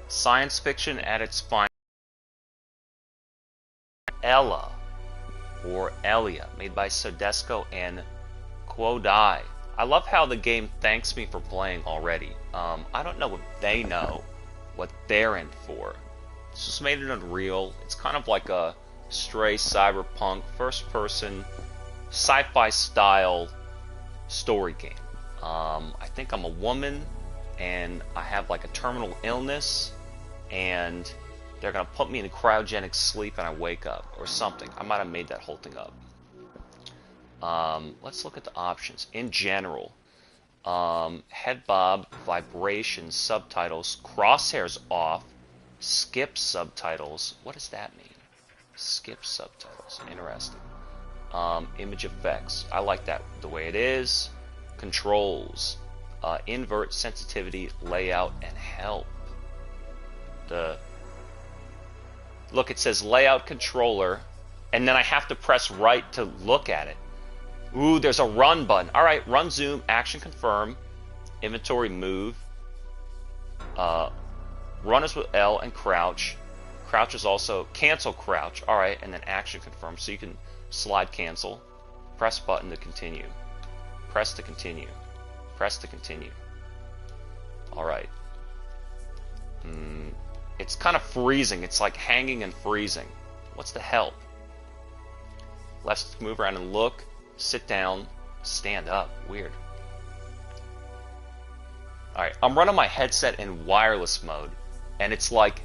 Science fiction at its finest. Ella, or Elea, made by Sodesco and Quodai. I love how the game thanks me for playing already. I don't know if they know what they're in for. This was made in Unreal. It's kind of like a stray cyberpunk, first-person, sci-fi style story game. I think I'm a woman, and I have like a terminal illness, and they're gonna put me in cryogenic sleep and I wake up, or something. I might have made that whole thing up. Let's look at the options. In general, head bob, vibration, subtitles, crosshairs off, skip subtitles. What does that mean? Skip subtitles. Interesting. Image effects. I like that the way it is. Controls. Invert, sensitivity, layout, and help. Look, it says layout controller, and then I have to press right to look at it. Ooh, there's a run button. Alright, run, zoom, action, confirm, inventory, move. Run is with L and crouch. Crouch is also cancel crouch. Alright, and then action, confirm. So you can slide cancel. Press button to continue. Press to continue. Press to continue. Alright. It's kind of freezing. It's like hanging and freezing. What's the help? Left stick, move around and look. Sit down. Stand up. Weird. Alright, I'm running my headset in wireless mode, and it's like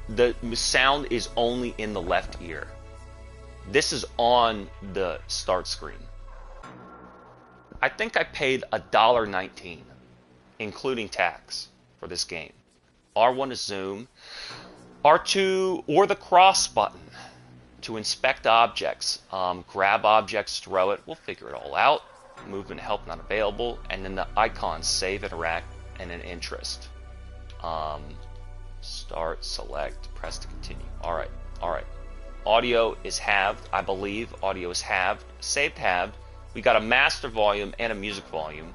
the sound is only in the left ear. This is on the start screen. I think I paid $1.19, including tax, for this game. R1 is zoom, R2 or the cross button to inspect objects, grab objects, throw it, we'll figure it all out. Movement help not available, and then the icons save, interact, and an interest. Start, select, press to continue. Alright, alright. Audio is halved, I believe. Audio is halved, saved halved. We got a master volume and a music volume.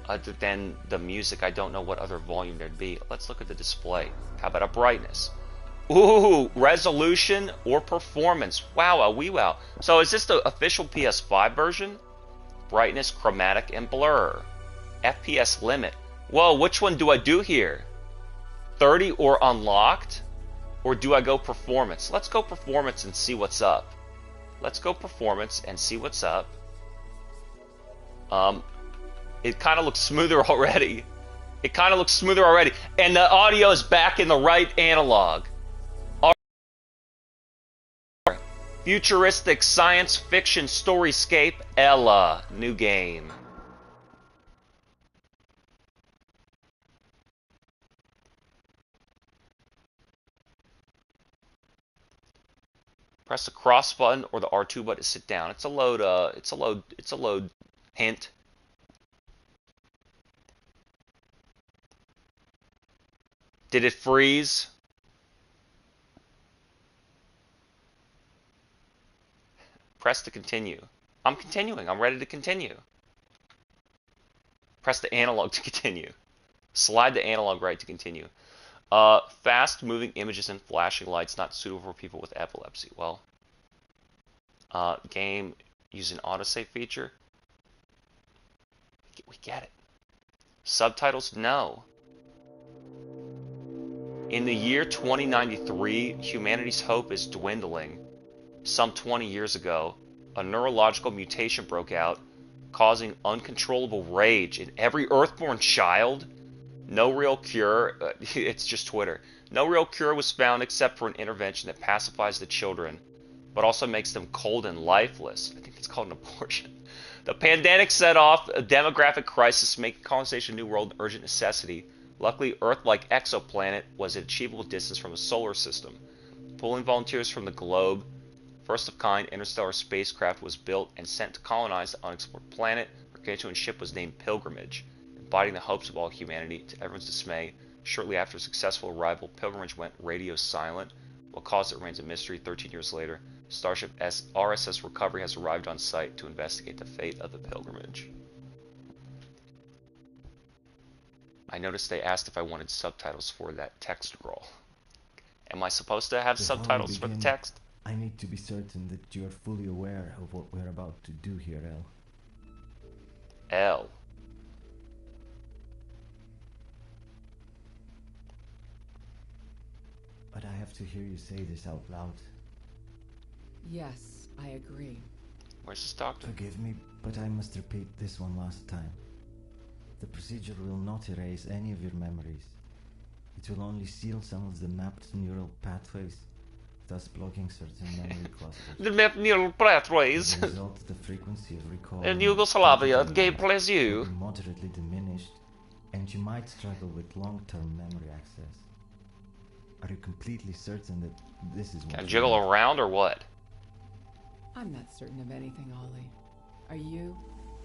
Other than the music, I don't know what other volume there'd be. Let's look at the display. How about a brightness? Ooh, resolution or performance. Wow, a wee wow. So is this the official PS5 version? Brightness, chromatic, and blur. FPS limit. Whoa, which one do I do here? 30 or unlocked? Or do I go performance? Let's go performance and see what's up. Let's go performance and see what's up. It kind of looks smoother already. It kind of looks smoother already. And the audio is back in the right analog. Futuristic science fiction storyscape, Ella. New game. Press the cross button or the R2 button to sit down. It's a load hint. Did it freeze? Press to continue. I'm continuing. I'm ready to continue. Press the analog to continue. Slide the analog right to continue. Fast moving images and flashing lights not suitable for people with epilepsy. Well, game using autosave feature. We get it. Subtitles? No. In the year 2093, humanity's hope is dwindling. Some 20 years ago, a neurological mutation broke out, causing uncontrollable rage in every Earthborn child. No real cure, it's just Twitter. No real cure was found except for an intervention that pacifies the children, but also makes them cold and lifeless. I think it's called an abortion. The pandemic set off a demographic crisis, making colonization of the New World an urgent necessity. Luckily, Earth-like exoplanet was at achievable distance from the solar system. Pulling volunteers from the globe, first-of-kind interstellar spacecraft was built and sent to colonize the unexplored planet. Gargantuan ship was named Pilgrimage, embodying the hopes of all humanity. To everyone's dismay, shortly after successful arrival, Pilgrimage went radio silent. What caused it remains a mystery. 13 years later, Starship RSS Recovery has arrived on site to investigate the fate of the Pilgrimage. I noticed they asked if I wanted subtitles for that text scroll. Am I supposed to have Before we subtitles for the begin, text? I need to be certain that you are fully aware of what we're about to do here, El. L. But I have to hear you say this out loud. Yes, I agree. Where's this doctor? Forgive me, but I must repeat this one last time. The procedure will not erase any of your memories. It will only seal some of the mapped neural pathways, thus blocking certain memory clusters. The mapped neural pathways. As a result, the frequency of recall In Yugoslavia, gave place will you. be moderately diminished, and you might struggle with long-term memory access. Are you completely certain that this is what Can I you jiggle want? around or what? I'm not certain of anything, Ollie. Are you?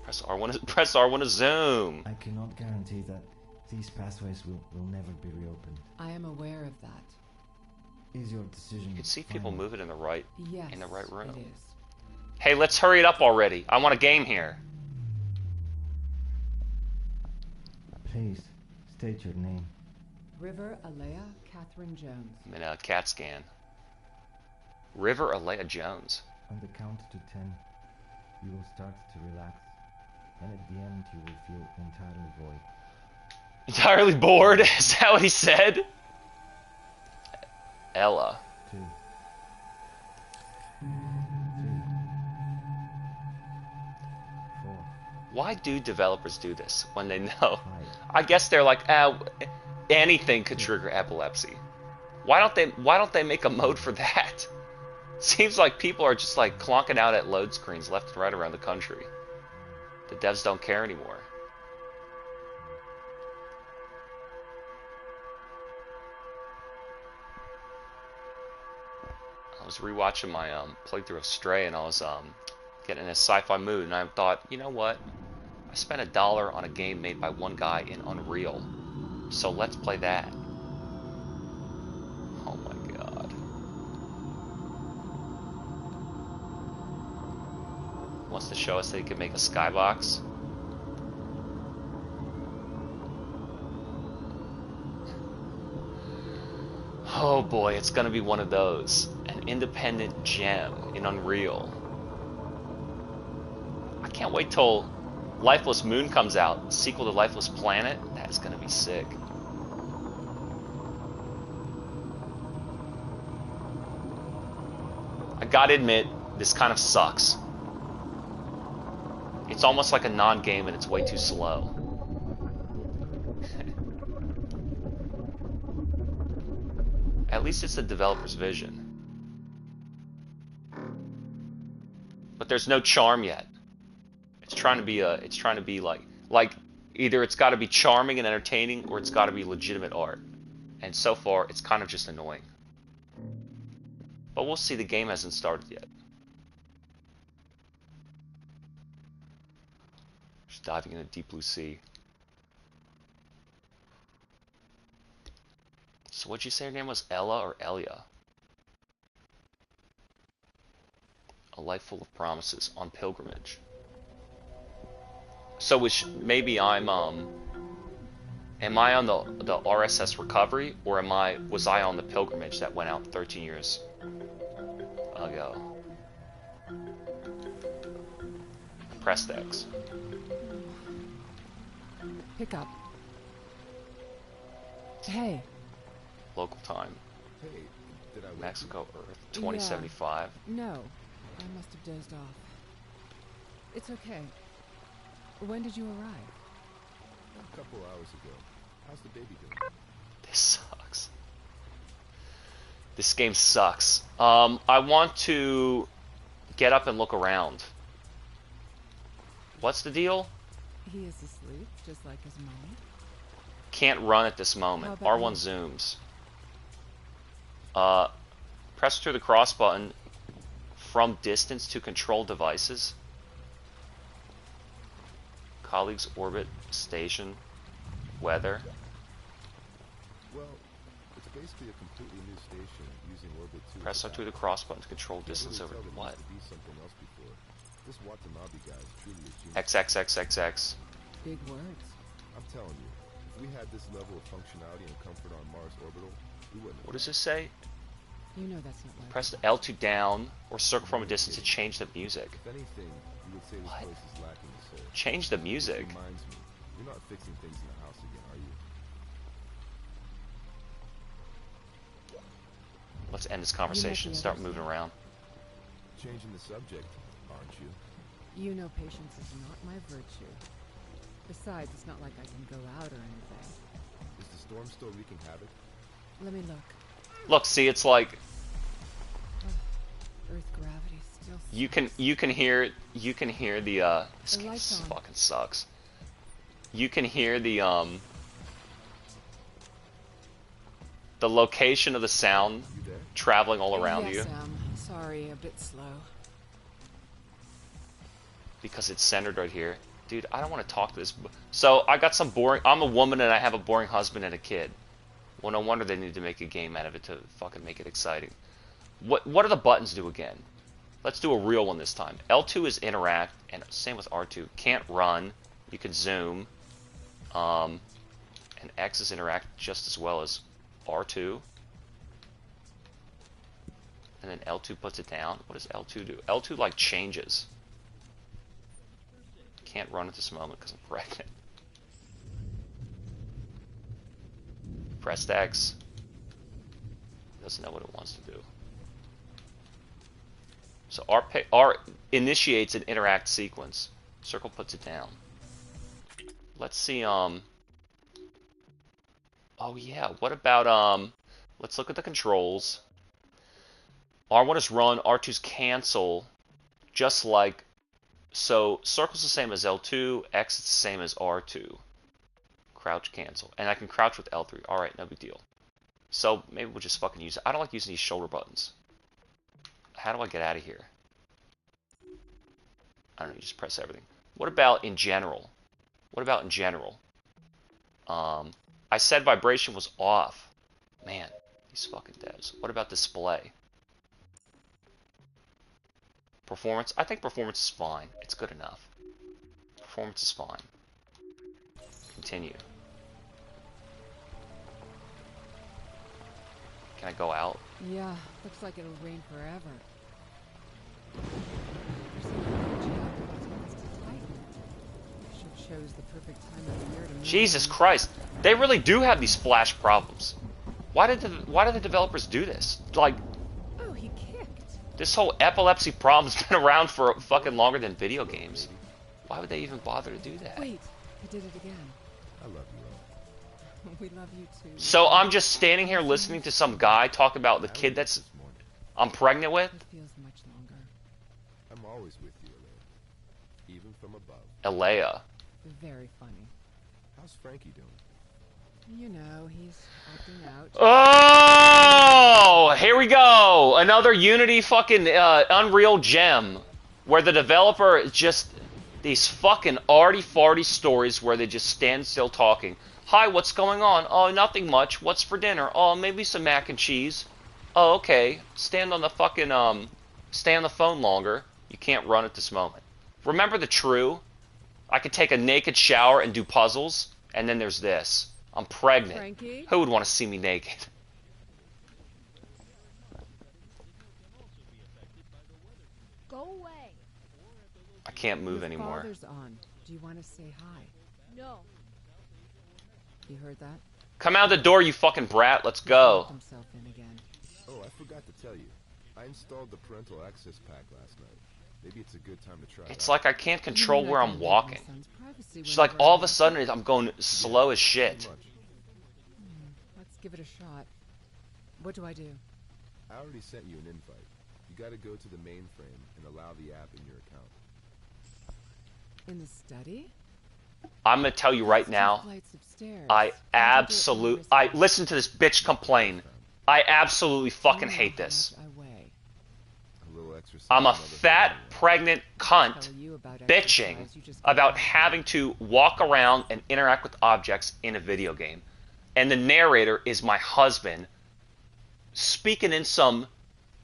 Press R1 press R1 to zoom. I cannot guarantee that these pathways will never be reopened. I am aware of that. Is your decision You can see people final? moving in the right Yes, room. it is. Hey, let's hurry it up already. I want a game here. Please, state your name. River Elea Catherine Jones. I'm in a CAT scan. River Elea Jones. On the count to 10, you will start to relax, and at the end you will feel entirely void. Entirely bored? Is that what he said? Ella. 2, 3, 4, Why do developers do this when they know? 5. I guess they're like, anything could trigger epilepsy. Why don't they make a mode for that? Seems like people are just like clonking out at load screens left and right around the country. The devs don't care anymore. I was rewatching my playthrough of Stray, and I was getting in a sci-fi mood, and I thought, you know what? I spent $1 on a game made by one guy in Unreal, so let's play that. Oh my god. Wants to show us that he can make a skybox. Oh boy, it's gonna be one of those. An independent gem in Unreal. I can't wait till Lifeless Moon comes out, sequel to Lifeless Planet. That is gonna be sick. I gotta admit, this kind of sucks. It's almost like a non-game and it's way too slow. At least it's the developer's vision. But there's no charm yet. It's trying to be like either it's got to be charming and entertaining or it's got to be legitimate art. And so far it's kind of just annoying. But we'll see, the game hasn't started yet. Just diving into deep blue sea. So what'd you say her name was? Ella or Elea? A life full of promises on pilgrimage. So which maybe I'm am I on the RSS recovery, or was I on the pilgrimage that went out 13 years ago? Pressed X. Pick up. Hey. Local time. Hey, did I wake Mexico, Earth, 2075. No, I must have dozed off. It's okay. When did you arrive? you? A couple hours ago. How's the baby doing? This sucks. This game sucks. I want to get up and look around. What's the deal? He is asleep, just like his mom. Can't run at this How moment. about R1 you? zooms. Press through the cross button from distance to control devices. Colleagues, orbit, station, weather. Well, it's basically a completely new station using Orbit 2. Press up through the cross button to control Can't distance really over tell there what? used to be something else before. This Watanabe guy is truly a genius. XXXXX. Big words. I'm telling you, if If we had this level of functionality and comfort on Mars orbital, we wouldn't. What does this say? You know that's not right. Press the L2 down or circle from a distance to change the music. If anything, you would say this What? place is lacking the soul. Change the music. Which reminds me, you're not fixing things in the house again, are you? Let's end this conversation and start moving around. Changing the subject, aren't you? You know patience is not my virtue. Besides, it's not like I can go out or anything. Is the storm still wreaking havoc? Let me look. Look, see, it's like Earth gravity still. you can hear the this The game light's on. fucking sucks. You can hear the location of the sound You there? traveling all around yes, you sorry, a bit slow. because it's centered right here. Dude, I don't want to talk to this. So I got some boring. I'm a woman and I have a boring husband and a kid. Well, no wonder they need to make a game out of it to fucking make it exciting. What do the buttons do again? Let's do a real one this time. L2 is interact, and same with R2. Can't run. You can zoom. And X is interact just as well as R2. And then L2 puts it down. What does L2 do? L2 like changes. Can't run at this moment because I'm pregnant. Pressed X. Doesn't know what it wants to do. So R initiates an interact sequence. Circle puts it down. Let's see. Oh yeah. What about let's look at the controls. R1 is run. R2 is cancel. Just like so. Circle's the same as L2. X is the same as R2. Crouch, cancel. And I can crouch with L3. Alright, no big deal. So, maybe we'll just fucking use it. I don't like using these shoulder buttons. How do I get out of here? I don't know, you just press everything. What about in general? What about in general? I said vibration was off. Man, these fucking devs. What about display? Performance? I think performance is fine. It's good enough. Performance is fine. Continue. Can I go out? Yeah, looks like it'll rain forever. There's something energy out there that's wants to tighten. Sure chose the perfect time of the year to move Jesus on. Christ. They really do have these flash problems. Why did the developers do this? Like, Oh, he kicked. this whole epilepsy problem's been around for fucking longer than video games. Why would they even bother to do that? Wait, he did it again. I love you, Ellen. We love you too. So I'm just standing here listening to some guy talk about the kid that's This morning. I'm pregnant with? It feels much longer. I'm always with you, Elea. Even from above. Elea. Very funny. How's Frankie doing? You know, he's opting out. Oh, here we go. Another Unity fucking Unreal gem where the developer just these fucking arty-farty stories where they just stand still talking. Hi, what's going on? Oh, nothing much. What's for dinner? Oh, maybe some mac and cheese. Oh, okay. Stand on the fucking stay on the phone longer. You can't run at this moment. Remember the true? I could take a naked shower and do puzzles, and then there's this. I'm pregnant. Frankie? Who would want to see me naked? Go away. I can't move Your anymore. father's on. Do you want to say hi? No. You heard that? Come out the door, you fucking brat. Let's He go. locked himself in again. Oh, I forgot to tell you. I installed the parental access pack last night. Maybe it's a good time to try it It's out. like I can't control You mean where I I'm can invade my walking. son's privacy It's like whenever all I of a want? sudden I'm going slow as shit. Too much. Let's give it a shot. What do I do? I already sent you an invite. You gotta go to the mainframe and allow the app in your account. In the study? I'm gonna tell you right Two now. flights upstairs. I Can't you do it more listen to this bitch complain. I absolutely fucking You know hate how this. much I weigh. A little exercise. I'm a another fat, thing. pregnant cunt Tell you about bitching exercise, you just can't about do it. having to walk around and interact with objects in a video game. And the narrator is my husband speaking in some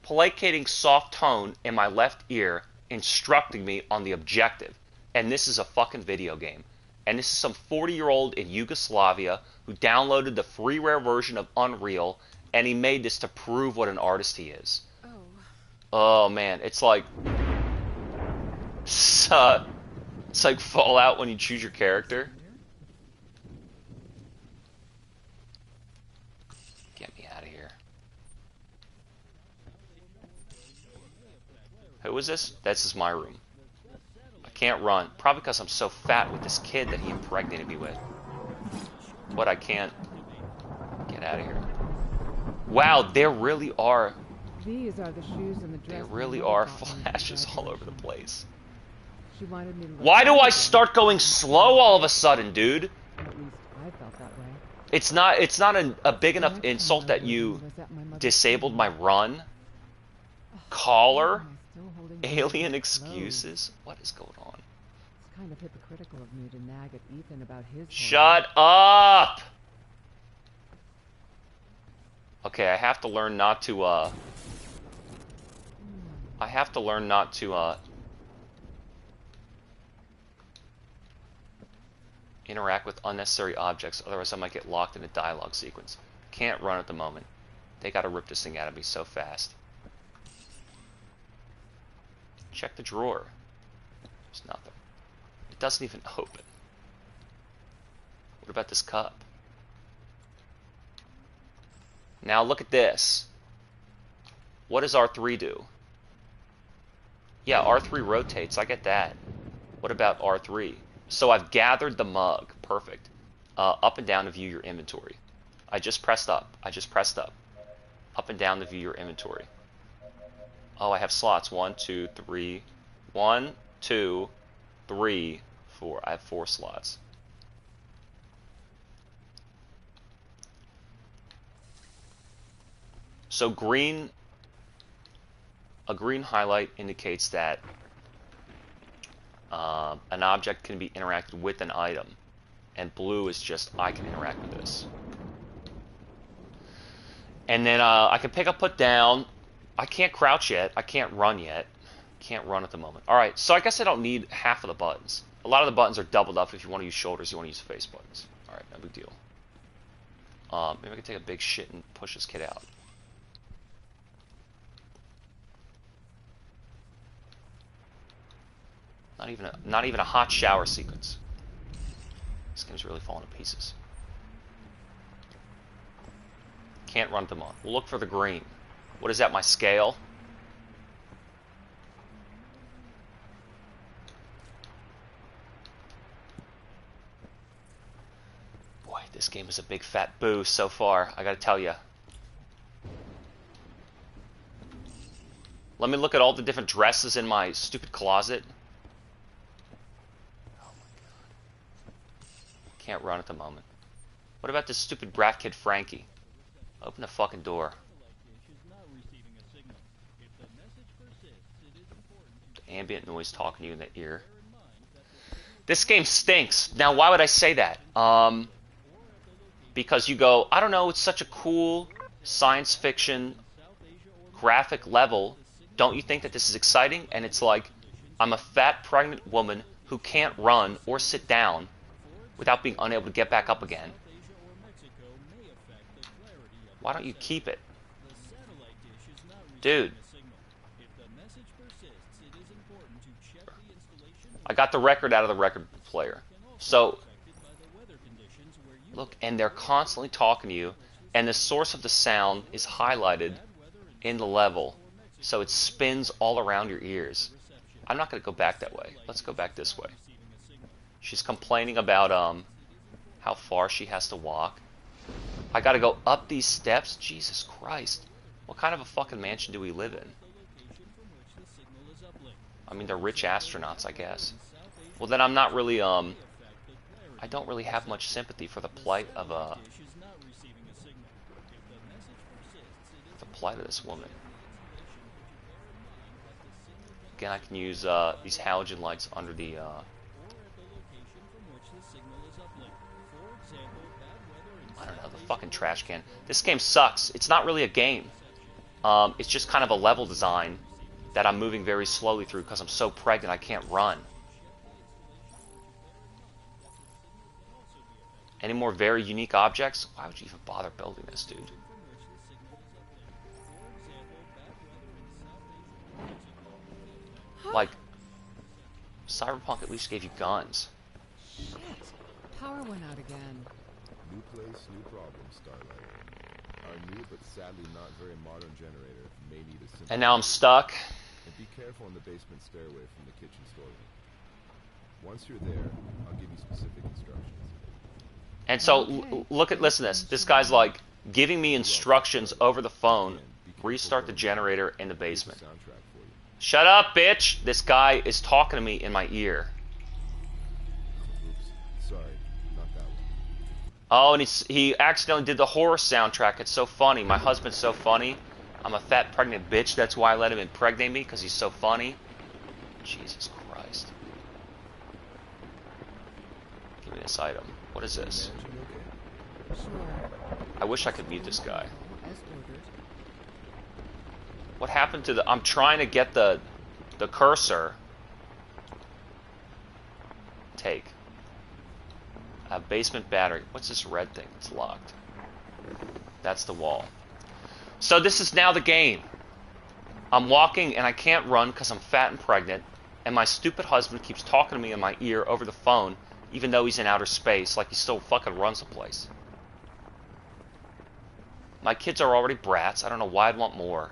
placating soft tone in my left ear, instructing me on the objective. And this is a fucking video game. And this is some 40-year-old in Yugoslavia who downloaded the freeware version of Unreal, and he made this to prove what an artist he is. Oh. Oh man, it's like it's like Fallout when you choose your character. Get me out of here. Who is this? This is my room. I can't run. Probably because I'm so fat with this kid that he impregnated me with. But I can't get out of here. Wow, there really are. These are the shoes and the dress. There really are flashes all over the place. She wanted me to look. Why do I start going slow all of a sudden, dude? At least I felt that way. It's not a big enough insult that you disabled my run. Caller? Alien excuses? What is going on? It's kind of hypocritical of me to nag at Ethan about his. Shut up! Okay, I have to learn not to, interact with unnecessary objects, otherwise I might get locked in a dialogue sequence. Can't run at the moment. They gotta rip this thing out of me so fast. Check the drawer. There's nothing. It doesn't even open. What about this cup? Now look at this. What does R3 do? Yeah, R3 rotates. I get that. What about R3? So I've gathered the mug. Perfect. Up and down to view your inventory. I just pressed up. Up and down to view your inventory. Oh, I have slots. 1, 2, 3. 1, 2, 3, 4. I have 4 slots. So a green highlight indicates that an object can be interacted with an item, and blue is just I can interact with this. And then I can pick up, put down. I can't crouch yet. I can't run yet. Can't run at the moment. All right, so I guess I don't need half of the buttons. A lot of the buttons are doubled up if you want to use shoulders, you want to use face buttons. All right, no big deal. Maybe I can take a big shit and push this kid out. Not even a hot shower sequence. This game's really falling to pieces. Can't run at the moment. We'll look for the green. What is that, my scale? Boy, this game is a big fat boo so far, I gotta tell you. Let me look at all the different dresses in my stupid closet. Oh my god. Can't run at the moment. What about this stupid brat kid Frankie? Open the fucking door. Ambient noise talking to you in the ear. This game stinks. Now, why would I say that? Because you go, I don't know, it's such a cool science fiction graphic level. Don't you think that this is exciting? And it's like, I'm a fat pregnant woman who can't run or sit down without being unable to get back up again. Why don't you keep it? Dude. I got the record out of the record player. So, look, and they're constantly talking to you, and the source of the sound is highlighted in the level, so it spins all around your ears. I'm not going to go back that way. Let's go back this way. She's complaining about how far she has to walk. I got to go up these steps? Jesus Christ. What kind of a fucking mansion do we live in? I mean, they're rich astronauts, I guess. Well, then I'm not really, I don't really have much sympathy for the plight of, this woman. Again, I can use, these halogen lights under the, I don't know, the fucking trash can. This game sucks. It's not really a game. It's just kind of a level design that I'm moving very slowly through because I'm so pregnant I can't run. Any more very unique objects? Why would you even bother building this, dude? Like, Cyberpunk at least gave you guns. Shit. Power went out again. New place, new problem, Starlight. Our new but sadly not very modern generator may need a simple... And now I'm stuck. And be careful on the basement stairway from the kitchen storeroom. Once you're there, I'll give you specific instructions. And so, Okay. listen to this. This guy's like giving me instructions over the phone. Restart the generator in the basement. Soundtrack for you. Shut up, bitch! This guy is talking to me in my ear. Oops, sorry, not that one. Oh, and he accidentally did the horror soundtrack. It's so funny. My husband's so funny. I'm a fat pregnant bitch. That's why I let him impregnate me, because he's so funny. Jesus Christ. Give me this item. What is this? Managing okay? Sure. I wish I could mute this guy. As ordered. What happened to the... I'm trying to get the cursor. Take. A basement battery. What's this red thing? It's locked. That's the wall. So this is now the game. I'm walking and I can't run because I'm fat and pregnant. And my stupid husband keeps talking to me in my ear over the phone, even though he's in outer space, like he still fucking runs the place. My kids are already brats. I don't know why I'd want more.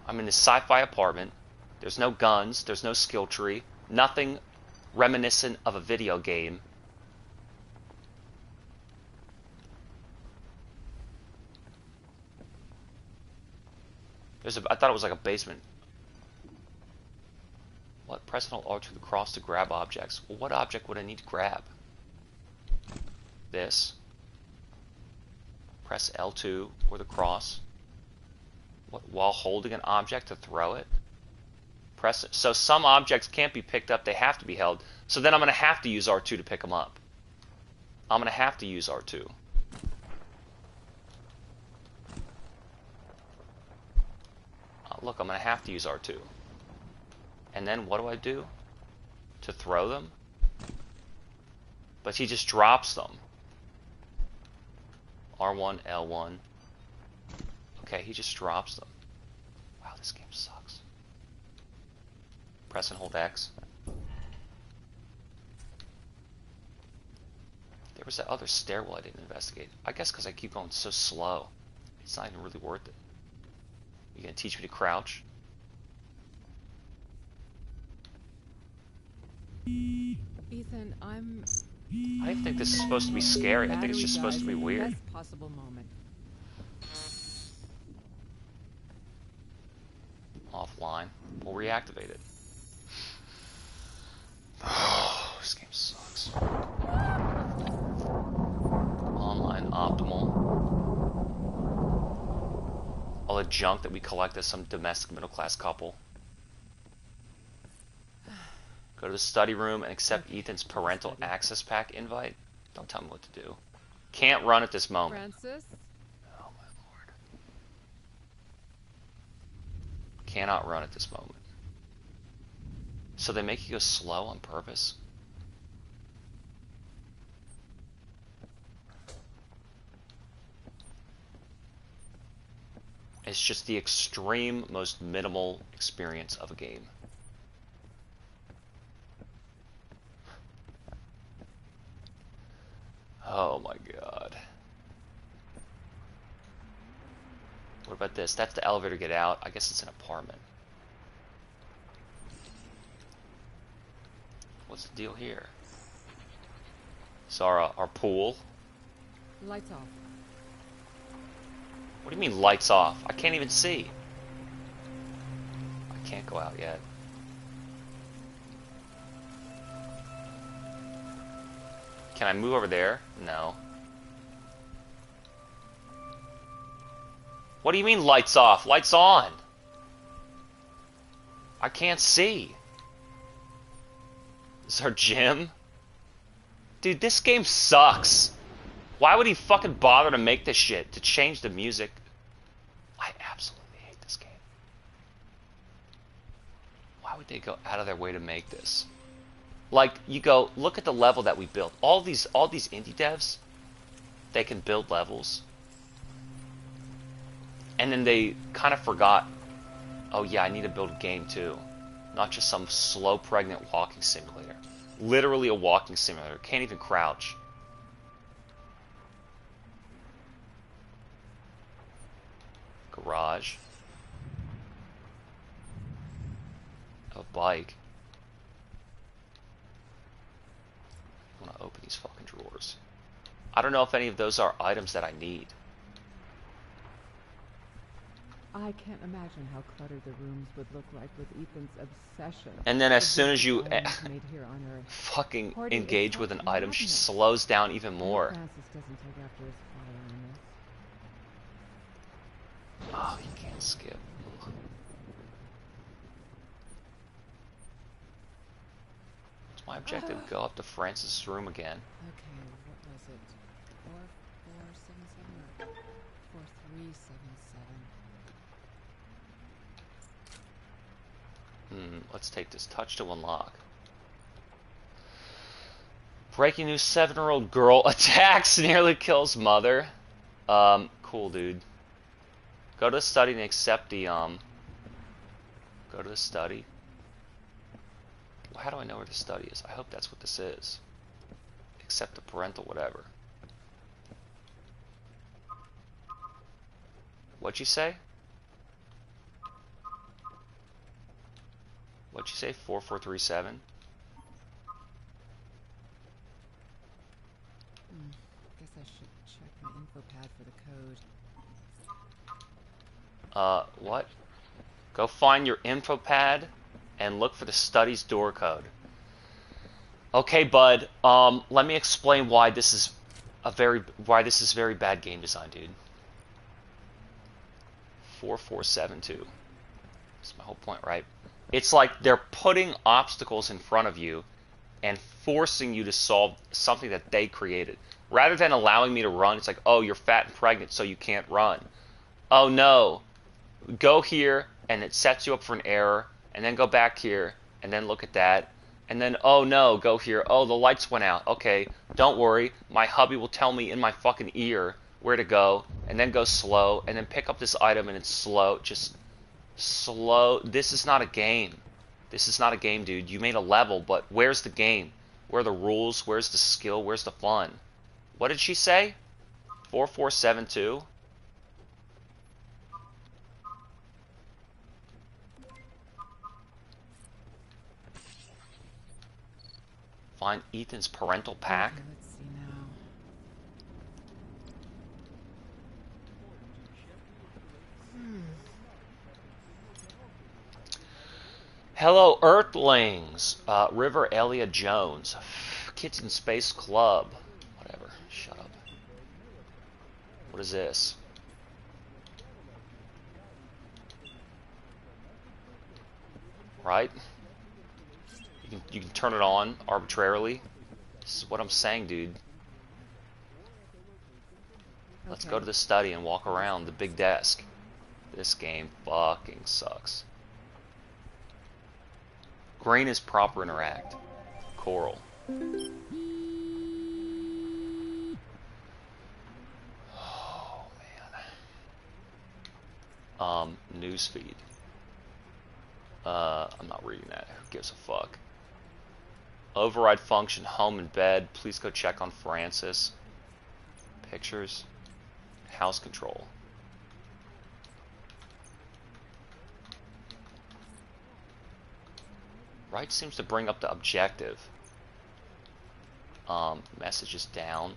I'm in this sci-fi apartment. There's no guns. There's no skill tree. Nothing reminiscent of a video game. I thought it was like a basement. What? Press and hold R to the cross to grab objects. Well, what object would I need to grab? This. Press L2 or the cross. What, while holding an object to throw it? Press it. So some objects can't be picked up, they have to be held. So then I'm going to have to use R2 to pick them up. I'm going to have to use R2. Look, I'm going to have to use R2. And then what do I do? To throw them? But he just drops them. R1, L1. Okay, he just drops them. Wow, this game sucks. Press and hold X. There was that other stairwell I didn't investigate. I guess because I keep going so slow. It's not even really worth it. You gonna teach me to crouch? Ethan, I don't even think this is supposed to be scary. I think it's just supposed to be weird. Best possible moment. Offline. We'll reactivate it. Oh, this game sucks. Online optimal. All the junk that we collect as some domestic middle-class couple. Go to the study room and accept Ethan's parental access pack invite. Don't tell me what to do. Can't run at this moment. Francis? Oh my lord. Cannot run at this moment. So they make you go slow on purpose? It's just the extreme, most minimal experience of a game. Oh my god. What about this? That's the elevator to get out. I guess it's an apartment. What's the deal here? So our pool. Lights off. What do you mean lights off? I can't even see. I can't go out yet. Can I move over there? No. What do you mean lights off? Lights on. I can't see. This is our gym? Dude, this game sucks. Why would he fucking bother to make this shit? To change the music? I absolutely hate this game. Why would they go out of their way to make this? Like, you go, look at the level that we built. All these indie devs, they can build levels. And then they kind of forgot, oh yeah, I need to build a game too. Not just some slow, pregnant walking simulator. Literally a walking simulator. Can't even crouch. Garage. A bike. I want to open these fucking drawers. I don't know if any of those are items that I need. I can't imagine how cluttered the rooms would look like with Ethan's obsession. And then as with soon the as you items made here on Earth. fucking Hoarding is engage with such an item, she madness. slows down even more. Francis doesn't take after his father on this. Oh, you can't skip. It's my objective. Go up to Francis' room again. Okay, what was it? 4477 or 4377? Let's take this. Touch to unlock. Breaking news: 7-year-old girl attacks, nearly kills mother. Cool, dude. Go to the study and accept the, Go to the study. Well, how do I know where the study is? I hope that's what this is. Accept the parental whatever. What'd you say? What'd you say? 4437? Guess I should check my info pad for the code. What? Go find your info pad and look for the study's door code. Okay, bud. Let me explain why this is very bad game design, dude. 4472. That's my whole point, right? It's like they're putting obstacles in front of you and forcing you to solve something that they created. Rather than allowing me to run, it's like, oh, you're fat and pregnant, so you can't run. Oh, no. Go here, and it sets you up for an error, and then go back here, and then look at that. And then, oh, no, go here. Oh, the lights went out. Okay, don't worry. My hubby will tell me in my fucking ear where to go, and then go slow, and then pick up this item, and it's slow. Just slow. This is not a game. This is not a game, dude. You made a level, but where's the game? Where are the rules? Where's the skill? Where's the fun? What did she say? 4472? Find Ethan's parental pack. Okay, let's see now. Hello, Earthlings. River Elea Jones. Kids in Space Club. Whatever. Shut up. What is this? Right? You can turn it on arbitrarily. This is what I'm saying, dude. Let's go to the study and walk around the big desk. This game fucking sucks. Green is proper interact. Coral. Oh, man. Newsfeed. I'm not reading that. Who gives a fuck? Override function, home and bed. Please go check on Francis. Pictures. House control. Right seems to bring up the objective. Messages down.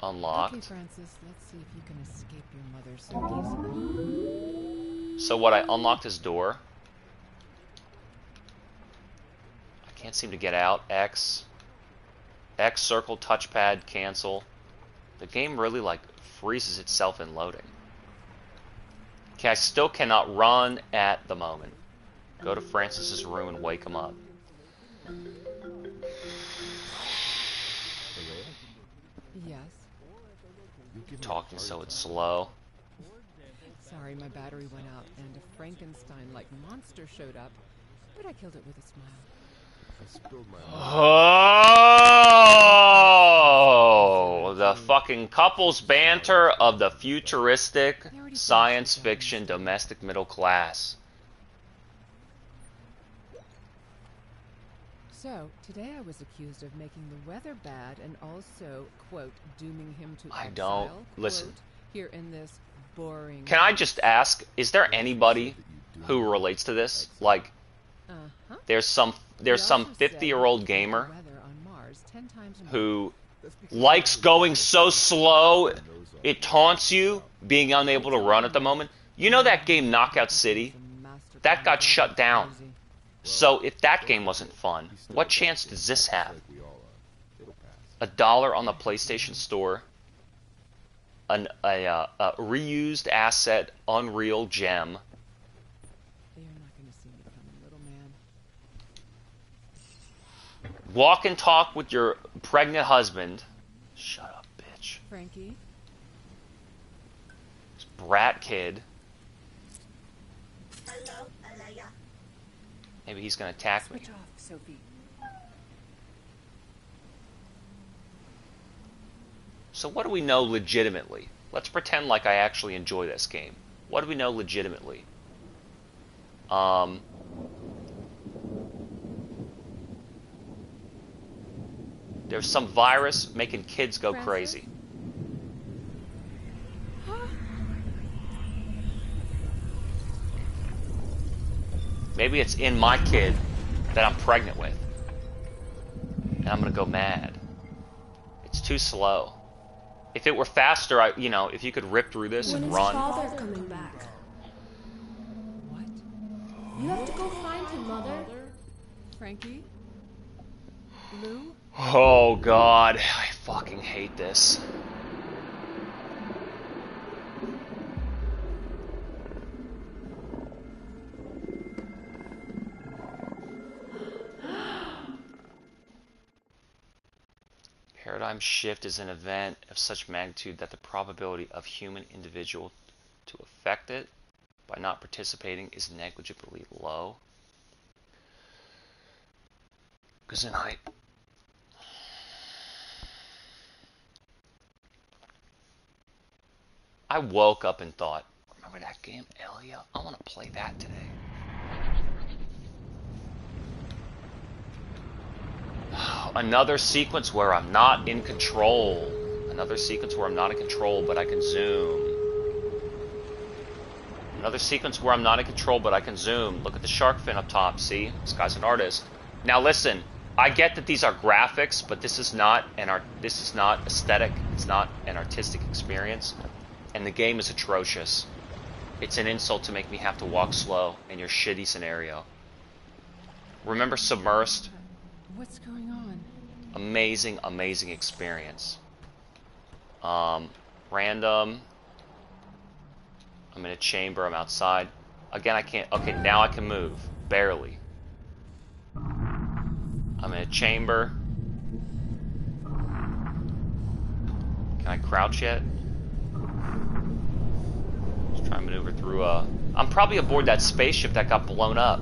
Unlocked. Okay, Francis, let's see if you can escape your mother so easily. So what, I unlocked his door. I can't seem to get out. X circle, touchpad, cancel. The game really like freezes itself in loading. Okay, I still cannot run at the moment. Go to Francis's room and wake him up. Yes. Talking so it's slow. Sorry, my battery went out and a Frankenstein-like monster showed up, but I killed it with a smile. I spilled my Oh, the fucking couples banter of the futuristic science fiction domestic middle class. So, today I was accused of making the weather bad and also, quote, dooming him to I exile, don't listen. quote, here in this boring... Can I just ask, is there anybody who relates to this? Like, Uh-huh. there's some He also said 50-year-old the gamer weather on Mars 10 times a month. who likes going so slow it taunts you being unable to run at the moment. You know that game Knockout City? That got shut down. So if that game wasn't fun, what chance does this have? like we all are. It'll pass. $1 on the PlayStation Store, a reused asset Unreal gem. They are not going to see me coming, little man. Walk and talk with your pregnant husband. Shut up, bitch. Frankie? This brat kid. Hello, Elea. Maybe he's gonna attack me. Switch off, Sophie. So what do we know legitimately? Let's pretend like I actually enjoy this game. What do we know legitimately? There's some virus making kids go Francis? crazy. Maybe it's in my kid that I'm pregnant with. And I'm gonna go mad. It's too slow. If it were faster, if you could rip through this When and is run. father coming back? What? You have to go find him, Mother. Frankie? Lou? Oh god, I fucking hate this. Paradigm shift is an event of such magnitude that the probability of human individual to affect it by not participating is negligibly low. Gesundheit. I woke up and thought, remember that game, Elea? I want to play that today. Another sequence where I'm not in control. Another sequence where I'm not in control, but I can zoom. Another sequence where I'm not in control, but I can zoom. Look at the shark fin up top, see? This guy's an artist. Now listen, I get that these are graphics, but this is not aesthetic. It's not an artistic experience. And the game is atrocious. It's an insult to make me have to walk slow in your shitty scenario. Remember Submersed? What's going on? Amazing, amazing experience. Random. I'm in a chamber, I'm outside. Again, I can't. Okay, now I can move. Barely. I'm in a chamber. Can I crouch yet? Let's try and maneuver through I'm probably aboard that spaceship that got blown up.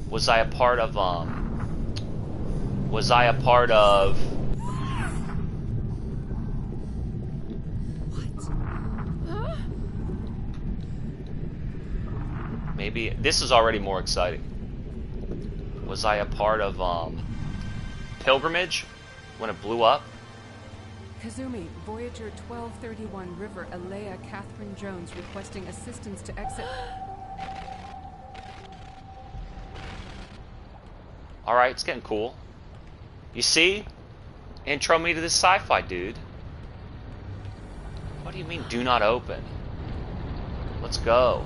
Was I a part of, Maybe this is already more exciting. Was I a part of Pilgrimage when it blew up? Kazumi, Voyager 1231 River, Elea, Catherine Jones requesting assistance to exit. Alright, it's getting cool. You see? Intro me to this sci-fi, dude. What do you mean, do not open? Let's go.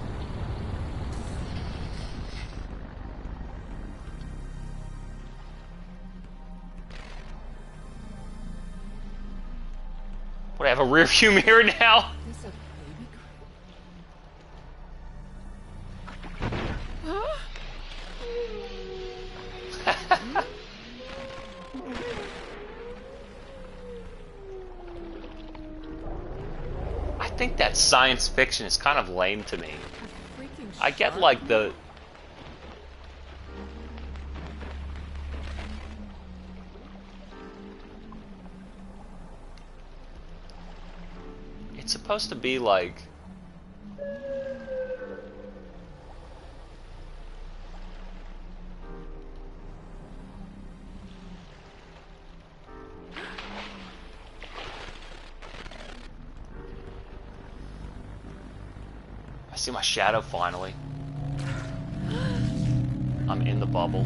What, I have a rear view mirror now? Is this a baby crate? I think that science fiction is kind of lame to me. A freaking I get shark? like the... It's supposed to be like... I see my shadow finally. I'm in the bubble.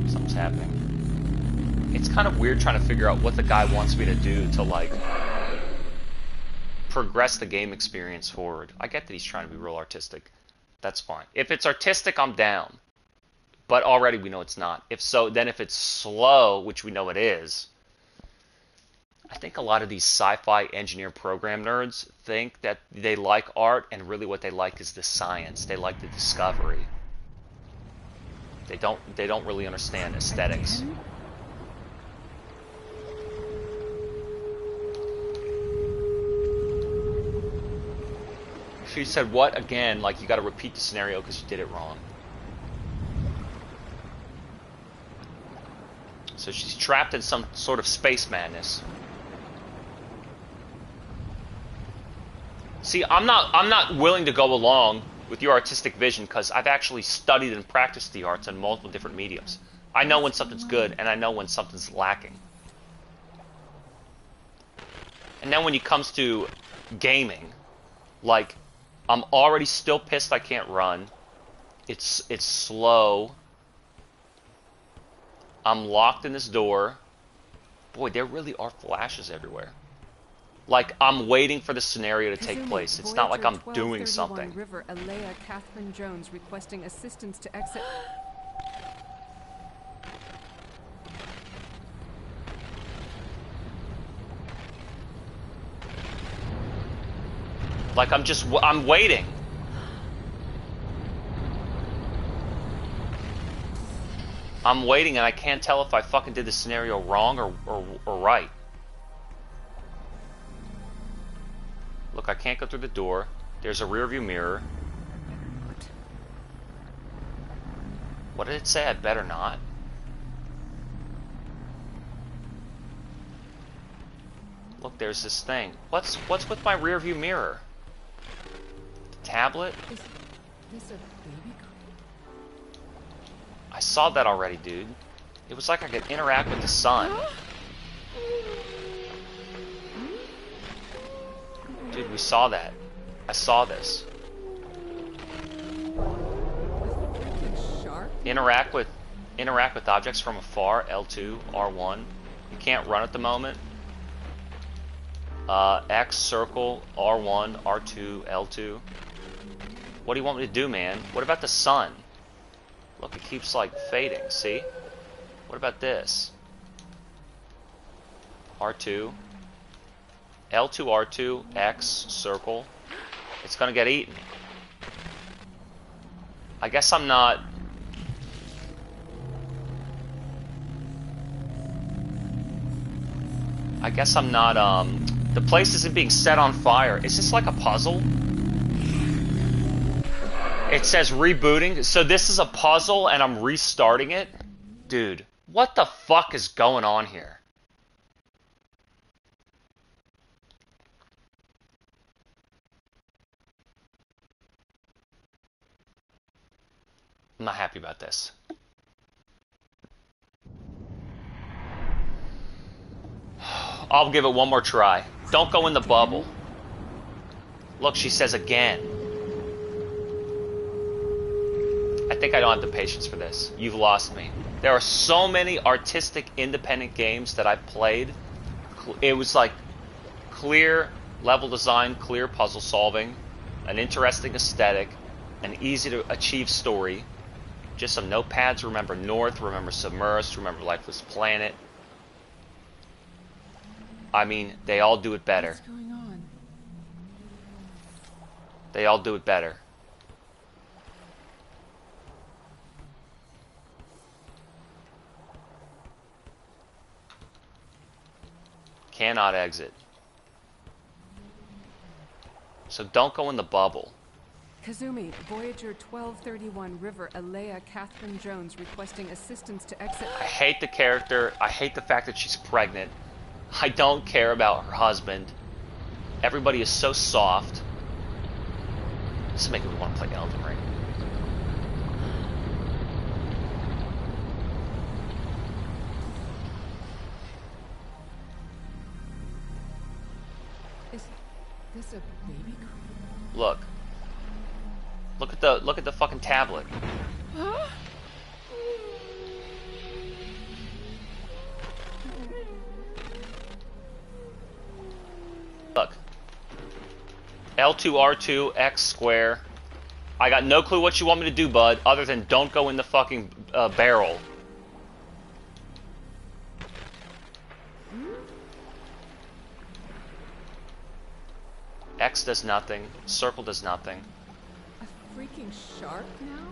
Something's happening. It's kind of weird trying to figure out what the guy wants me to do to, like, progress the game experience forward. I get that he's trying to be real artistic. That's fine. If it's artistic, I'm down. But already we know it's not. If so, then if it's slow, which we know it is, I think a lot of these sci-fi engineer program nerds think that they like art, and really what they like is the science. They like the discovery. They don't really understand aesthetics. Again? She said, what again? Like, you gotta repeat the scenario because you did it wrong. So she's trapped in some sort of space madness. See, I'm not willing to go along with your artistic vision because I've actually studied and practiced the arts in multiple different mediums. I know when something's good and I know when something's lacking. And then when it comes to gaming, like, I'm already still pissed I can't run. It's slow. I'm locked in this door. Boy, there really are flashes everywhere. Like, I'm waiting for the scenario to take place. It's not like I'm doing something. River, Elea Catherine Jones requesting assistance to exit. Like, I'm waiting. I'm waiting and I can't tell if I fucking did the scenario wrong or right. Look, I can't go through the door. There's a rear view mirror. What did it say? I better not. Look, there's this thing. What's with my rear view mirror? The tablet? Is this a baby cot? I saw that already, dude. It was like I could interact with the sun. Dude, we saw that. I saw this. Freaking shark? Interact with objects from afar. L2, R1. You can't run at the moment. X, circle, R1, R2, L2. What do you want me to do, man? What about the sun? Look, it keeps, like, fading, see? What about this? R2. L2, R2, X, circle. It's gonna get eaten. I guess I'm not... the place isn't being set on fire. Is this like a puzzle? It says rebooting. So this is a puzzle and I'm restarting it? Dude, what the fuck is going on here? I'm not happy about this. I'll give it one more try. Don't go in the bubble. Look, she says again. I think I don't have the patience for this. You've lost me. There are so many artistic, independent games that I've played. It was like clear level design, clear puzzle solving, an interesting aesthetic, an easy to achieve story. Just some notepads. Remember North, remember Submersed, remember Lifeless Planet. I mean, they all do it better. What's going on? They all do it better. Cannot exit. So don't go in the bubble. Kazumi, Voyager 1231 River, Elea Catherine Jones requesting assistance to exit. I hate the character. I hate the fact that she's pregnant. I don't care about her husband. Everybody is so soft. This is making me want to play Elden Ring. Is this a baby crate? Look. Look at the fucking tablet. Look. L2, R2, X square. I got no clue what you want me to do, bud, other than don't go in the fucking barrel. X does nothing. Circle does nothing. A freaking shark now?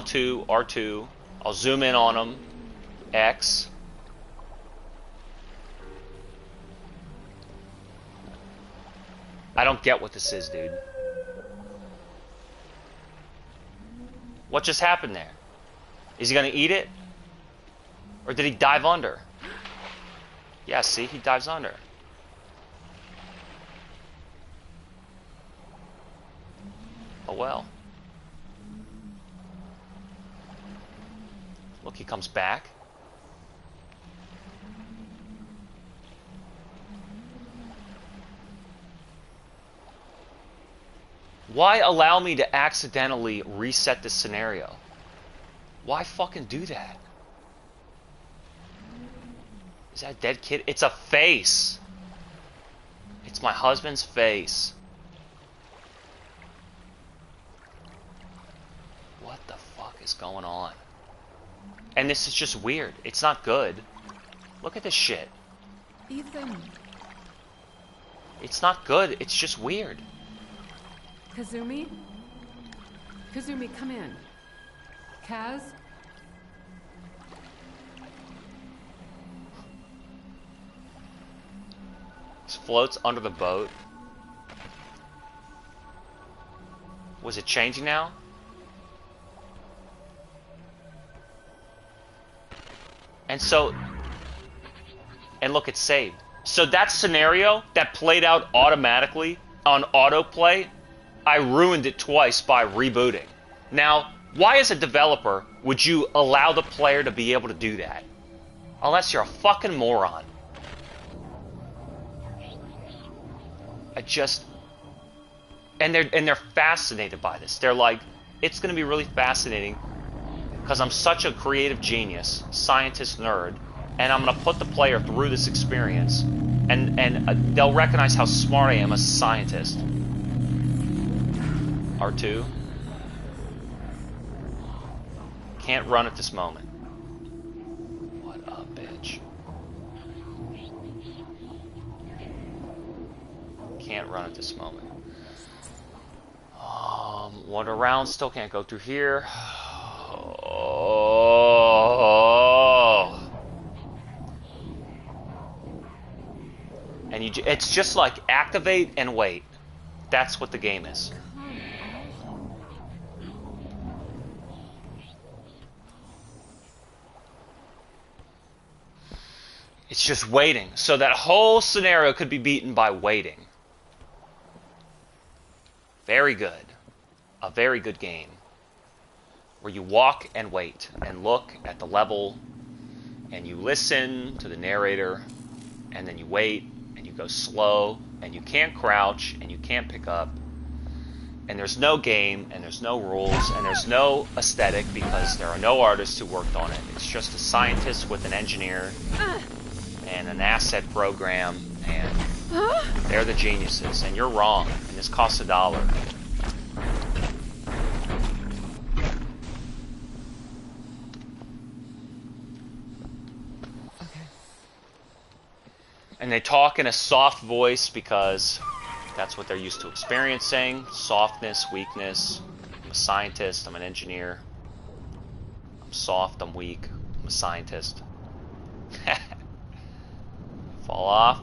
L2, R2. I'll zoom in on them. X. I don't get what this is, dude. What just happened there? Is he gonna eat it? Or did he dive under? Yeah, see, he dives under. Oh well. Look, he comes back. Why allow me to accidentally reset this scenario? Why fucking do that? Is that a dead kid? It's a face. It's my husband's face. What the fuck is going on? And this is just weird. It's not good. Look at this shit. Ethan. It's not good. It's just weird. Kazumi? Kazumi, come in. Kaz? This floats under the boat. Was it changing now? And so, and look, it's saved. So that scenario that played out automatically on autoplay, I ruined it twice by rebooting. Now, why as a developer would you allow the player to be able to do that? Unless you're a fucking moron. And they're fascinated by this. They're like, it's going to be really fascinating because I'm such a creative genius, scientist nerd, and I'm going to put the player through this experience, and they'll recognize how smart I am as a scientist. R2. Can't run at this moment. What a bitch. Can't run at this moment. One around, still can't go through here. Oh. And it's just like activate and wait. That's what the game is. It's just waiting. So that whole scenario could be beaten by waiting. Very good. A very good game. Where you walk and wait and look at the level and you listen to the narrator and then you wait and you go slow and you can't crouch and you can't pick up and there's no game and there's no rules and there's no aesthetic because there are no artists who worked on it. It's just a scientist with an engineer and an asset program, and they're the geniuses, and you're wrong, and this costs $1. Okay. And they talk in a soft voice because that's what they're used to experiencing. Softness, weakness. I'm a scientist, I'm an engineer. I'm soft, I'm weak, I'm a scientist. Fall off.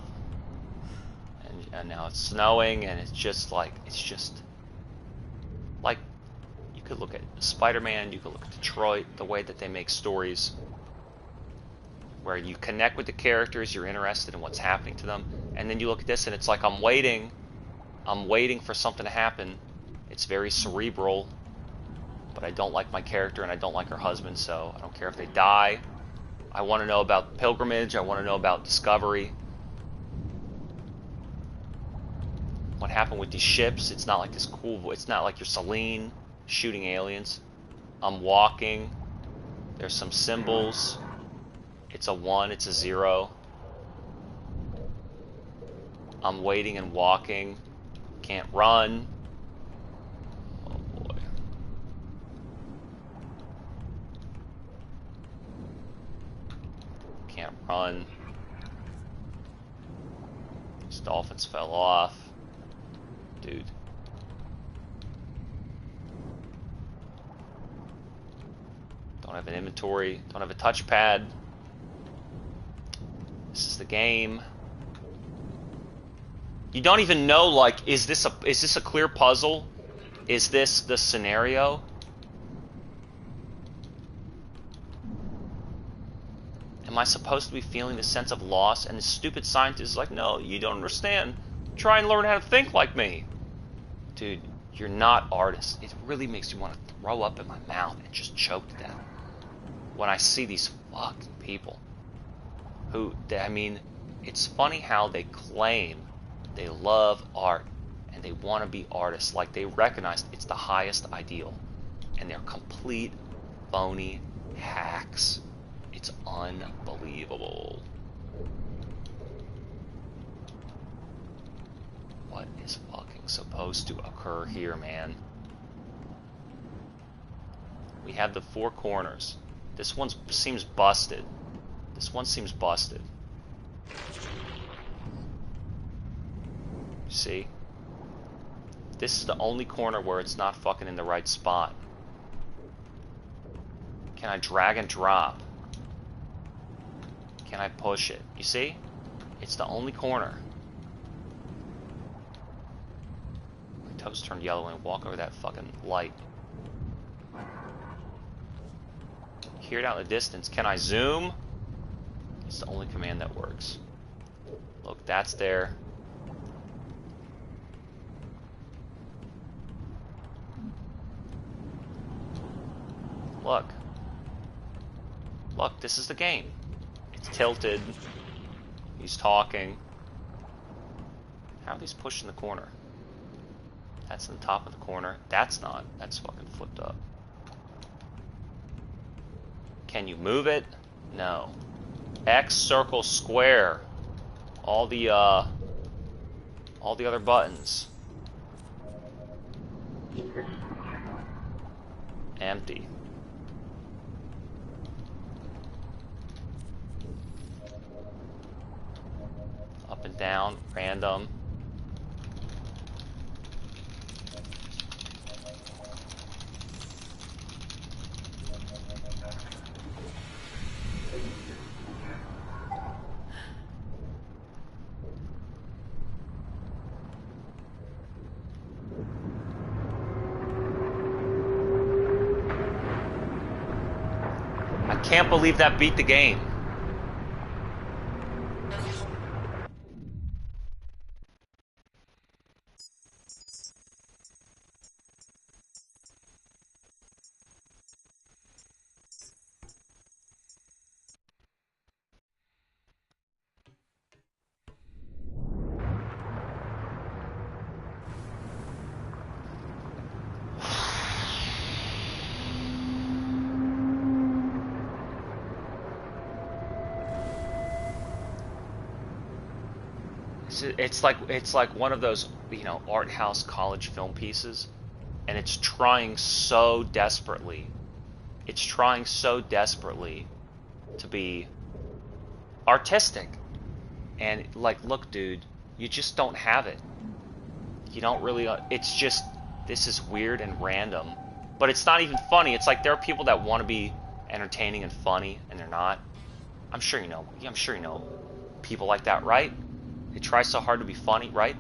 And now it's snowing, and it's just like you could look at Spider-Man, you could look at Detroit, the way that they make stories where you connect with the characters, you're interested in what's happening to them, and then you look at this and it's like I'm waiting for something to happen. It's very cerebral, but I don't like my character and I don't like her husband, so I don't care if they die. I want to know about pilgrimage, I want to know about discovery. What happened with these ships? It's not like this cool, it's not like you're Celine shooting aliens. I'm walking. There's some symbols. It's a 1, it's a 0. I'm waiting and walking. Can't run. Oh boy. Can't run. These dolphins fell off. Dude. Don't have an inventory. Don't have a touchpad. This is the game. You don't even know, like, is this a clear puzzle? Is this the scenario? Am I supposed to be feeling this sense of loss? And the stupid scientist is like, no, you don't understand. Try and learn how to think like me. Dude, you're not artists. It really makes me want to throw up in my mouth and just choke to death when I see these fucking people who, I mean, it's funny how they claim they love art and they want to be artists. Like, they recognize it's the highest ideal, and they're complete phony hacks. It's unbelievable. What is fucking supposed to occur here, man? We have the 4 corners. This one seems busted. This one seems busted. See? This is the only corner where it's not fucking in the right spot. Can I drag and drop? Can I push it? You see? It's the only corner. My toes turn yellow and walk over that fucking light. Hear it out in the distance. Can I zoom? It's the only command that works. Look, that's there. Look. Look, this is the game. It's tilted. He's talking. How are these pushed in the corner? That's in the top of the corner. That's not. That's fucking flipped up. Can you move it? No. X, circle, square. All the other buttons. Empty. Up and down, random. I can't believe that beat the game. It's like one of those, you know, art house college film pieces, and it's trying so desperately. It's trying so desperately to be artistic. And like, look, dude, you just don't have it. You don't really. It's just, this is weird and random, but it's not even funny. It's like there are people that want to be entertaining and funny, and they're not. I'm sure you know. I'm sure you know people like that, right? It tries so hard to be funny, right?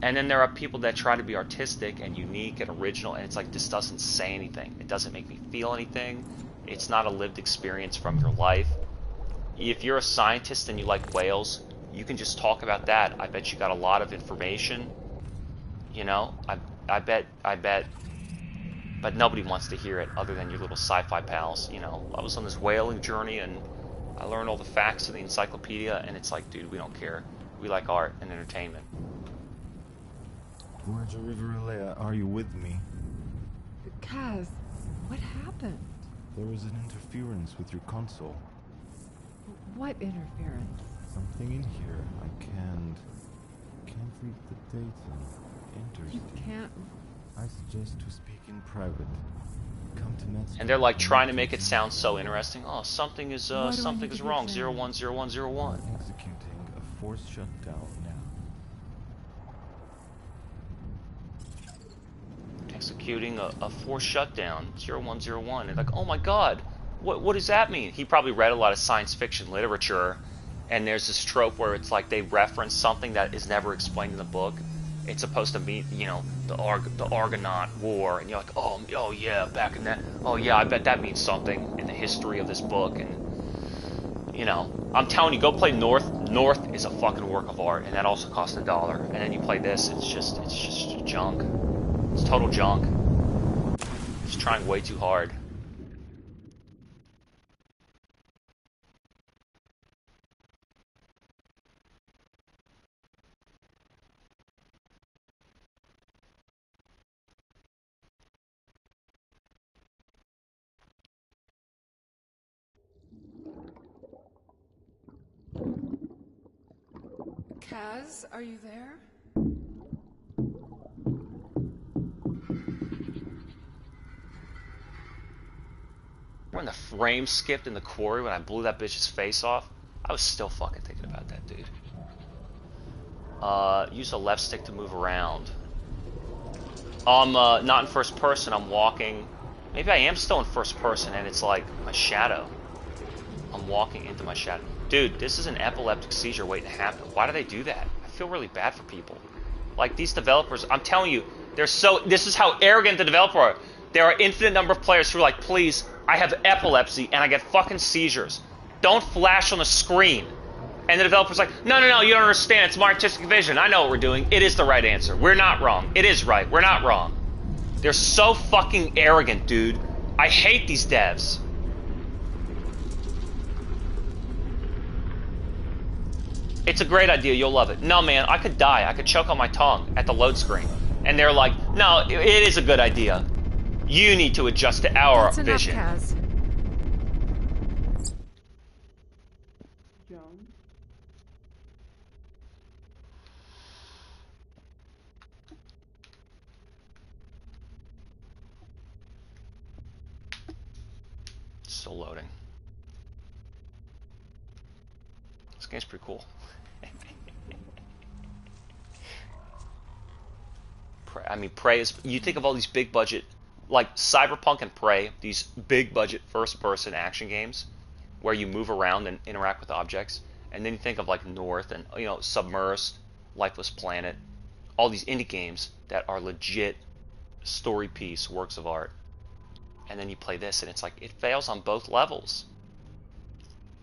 And then there are people that try to be artistic and unique and original, and it's like, this doesn't say anything. It doesn't make me feel anything. It's not a lived experience from your life. If you're a scientist and you like whales, you can just talk about that. I bet you got a lot of information. You know, I bet, but nobody wants to hear it other than your little sci-fi pals. You know, I was on this whaling journey and I learned all the facts of the encyclopedia, and it's like, dude, we don't care. We like art and entertainment. Voyager River Elea, are you with me? Kaz, what happened? There was an interference with your console. What interference? Something in here. I can't read the data. You Interesting. can't. I suggest to speak in private. Come to Mets. And they're like trying to make it sound so interesting. Oh, something is Why do I something need is to be wrong. found? 010101. Executing a force shutdown now. Executing a force shutdown. 0101. And like, oh my god, what does that mean? He probably read a lot of science fiction literature, and there's this trope where it's like they reference something that is never explained in the book. It's supposed to mean, you know, the Argonaut War, and you're like, oh yeah, back in that, oh yeah, I bet that means something in the history of this book. And you know, I'm telling you, go play North. North is a fucking work of art, and that also costs $1. And then you play this, it's just junk. It's total junk. It's trying way too hard. Kaz, are you there? When the frame skipped in the quarry when I blew that bitch's face off, I was still fucking thinking about that dude. Use the left stick to move around. I'm not in first person, I'm walking. Maybe I am still in first person and it's like my shadow. I'm walking into my shadow. Dude, this is an epileptic seizure waiting to happen. Why do they do that? I feel really bad for people. Like, these developers, I'm telling you, they're so... This is how arrogant the developers are. There are infinite number of players who are like, please, I have epilepsy and I get fucking seizures. Don't flash on the screen. And the developer's like, no, you don't understand. It's my artistic vision. I know what we're doing. It is the right answer. We're not wrong. It is right. We're not wrong. They're so fucking arrogant, dude. I hate these devs. It's a great idea. You'll love it. No, man, I could die. I could choke on my tongue at the load screen. And they're like, no, it is a good idea. You need to adjust to our That's vision. enough, Kaz. Still loading. This game's pretty cool. Prey is... You think of all these big budget... Like Cyberpunk and Prey, these big budget first person action games where you move around and interact with objects. And then you think of like North and, you know, Submersed, Lifeless Planet. All these indie games that are legit story piece works of art. And then you play this and it's like, it fails on both levels.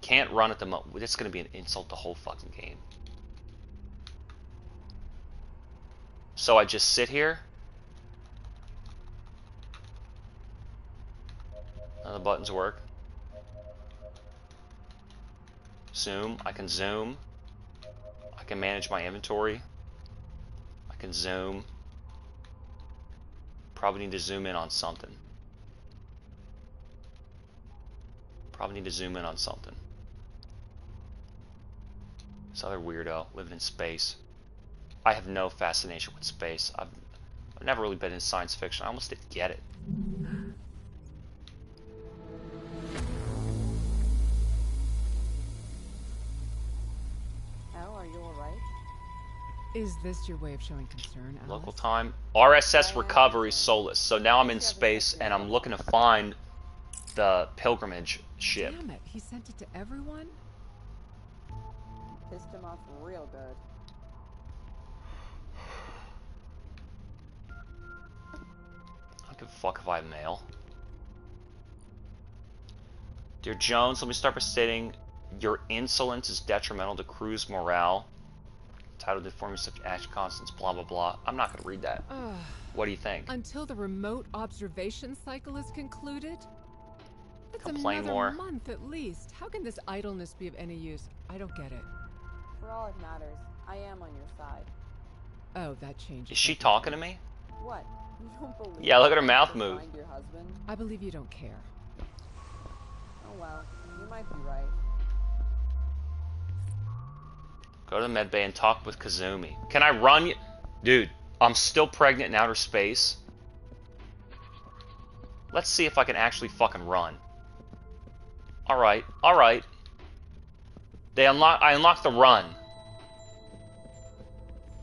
Can't run at the moment. It's going to be an insult to the whole fucking game. So I just sit here. None of the buttons work. Zoom. I can zoom. I can manage my inventory. I can zoom. Probably need to zoom in on something. Probably need to zoom in on something. This other weirdo living in space. I have no fascination with space. I've never really been in science fiction. I almost didn't get it. How are you alright? Is this your way of showing concern, Alice? Local time. RSS recovery Solus. So now I'm in space and I'm looking to find the pilgrimage ship. Damn it, he sent it to everyone? Pissed him off real good. don't give a fuck if I have mail. Dear Jones, let me start by stating your insolence is detrimental to crew's morale. Titled informing such action constants, blah blah blah. I'm not gonna read that. What do you think? Until the remote observation cycle is concluded? It's Complain another more. month at least. How can this idleness be of any use? I don't get it. For all it matters, I am on your side. Oh, that changes. Is she everything. talking to me? What? You don't believe Yeah, look at her I mouth can move. find your husband? I believe you don't care. Oh well, you might be right. Go to the med bay and talk with Kazumi. Can I run you? Dude, I'm still pregnant in outer space. Let's see if I can actually fucking run. Alright, alright. I unlocked the run.